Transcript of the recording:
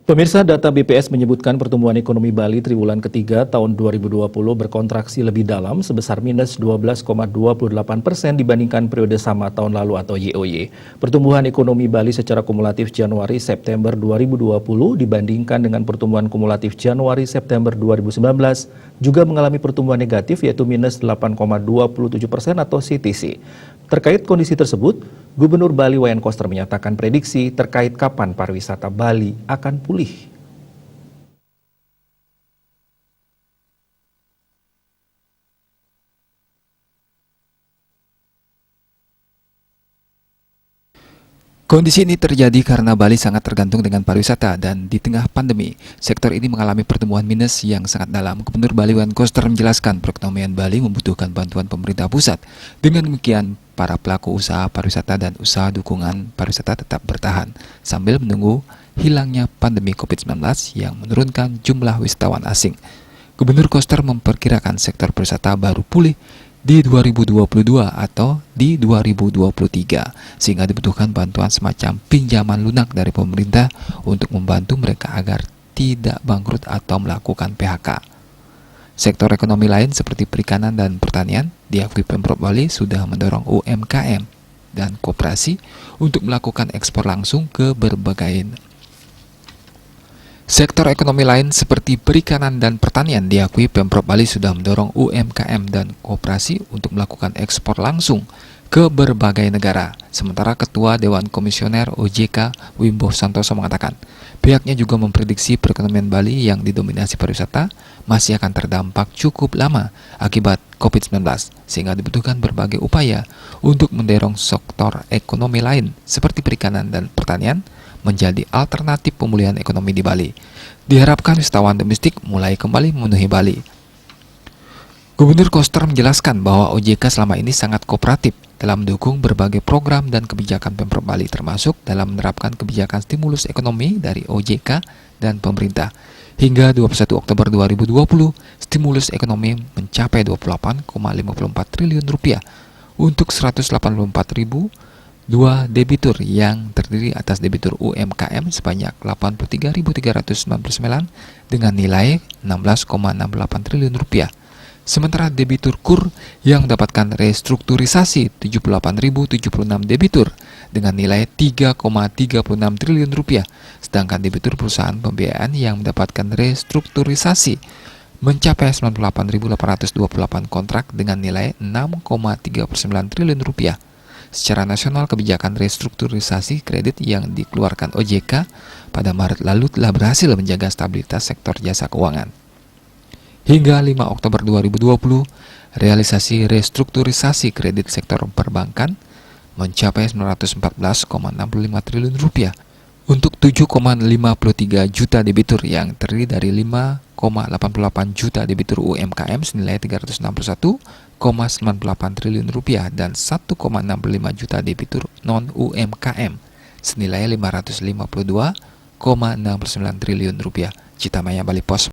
Pemirsa, data BPS menyebutkan pertumbuhan ekonomi Bali triwulan ketiga tahun 2020 berkontraksi lebih dalam sebesar minus 12,28% dibandingkan periode sama tahun lalu atau YOY. Pertumbuhan ekonomi Bali secara kumulatif Januari-September 2020 dibandingkan dengan pertumbuhan kumulatif Januari-September 2019 juga mengalami pertumbuhan negatif yaitu minus 8,27% atau CTC. Terkait kondisi tersebut, Gubernur Bali Wayan Koster menyatakan prediksi terkait kapan pariwisata Bali akan pulih. Kondisi ini terjadi karena Bali sangat tergantung dengan pariwisata dan di tengah pandemi, sektor ini mengalami pertumbuhan minus yang sangat dalam. Gubernur Bali Wayan Koster menjelaskan perekonomian Bali membutuhkan bantuan pemerintah pusat. Dengan demikian, para pelaku usaha pariwisata dan usaha dukungan pariwisata tetap bertahan sambil menunggu hilangnya pandemi COVID-19 yang menurunkan jumlah wisatawan asing. Gubernur Koster memperkirakan sektor pariwisata baru pulih di 2022 atau di 2023, sehingga dibutuhkan bantuan semacam pinjaman lunak dari pemerintah untuk membantu mereka agar tidak bangkrut atau melakukan PHK. Sektor ekonomi lain seperti perikanan dan pertanian diakui Pemprov Bali sudah mendorong UMKM dan koperasi untuk melakukan ekspor langsung ke berbagai sektor ekonomi lain seperti perikanan dan pertanian diakui Pemprov Bali sudah mendorong UMKM dan koperasi untuk melakukan ekspor langsung ke berbagai negara. Sementara Ketua Dewan Komisioner OJK Wimbo Santoso mengatakan, pihaknya juga memprediksi perekonomian Bali yang didominasi pariwisata masih akan terdampak cukup lama akibat COVID-19, sehingga dibutuhkan berbagai upaya untuk mendorong sektor ekonomi lain seperti perikanan dan pertanian menjadi alternatif pemulihan ekonomi di Bali. Diharapkan wisatawan domestik mulai kembali memenuhi Bali. Gubernur Koster menjelaskan bahwa OJK selama ini sangat kooperatif dalam mendukung berbagai program dan kebijakan Pemprov Bali, termasuk dalam menerapkan kebijakan stimulus ekonomi dari OJK dan pemerintah. Hingga 21 Oktober 2020, stimulus ekonomi mencapai 28,54 triliun rupiah untuk 184.002 debitur yang terdiri atas debitur UMKM sebanyak 83.399 dengan nilai 16,68 triliun rupiah. Sementara debitur KUR yang mendapatkan restrukturisasi 78.076 debitur dengan nilai 3,36 triliun rupiah. Sedangkan debitur perusahaan pembiayaan yang mendapatkan restrukturisasi mencapai 98.828 kontrak dengan nilai 6,39 triliun rupiah. Secara nasional, kebijakan restrukturisasi kredit yang dikeluarkan OJK pada Maret lalu telah berhasil menjaga stabilitas sektor jasa keuangan. Hingga 5 Oktober 2020, realisasi restrukturisasi kredit sektor perbankan mencapai 914,65 triliun rupiah untuk 7,53 juta debitur yang terdiri dari 5,88 juta debitur UMKM senilai 361,98 triliun rupiah dan 1,65 juta debitur non-UMKM senilai 552,69 triliun rupiah. Citamaya, Bali Pos.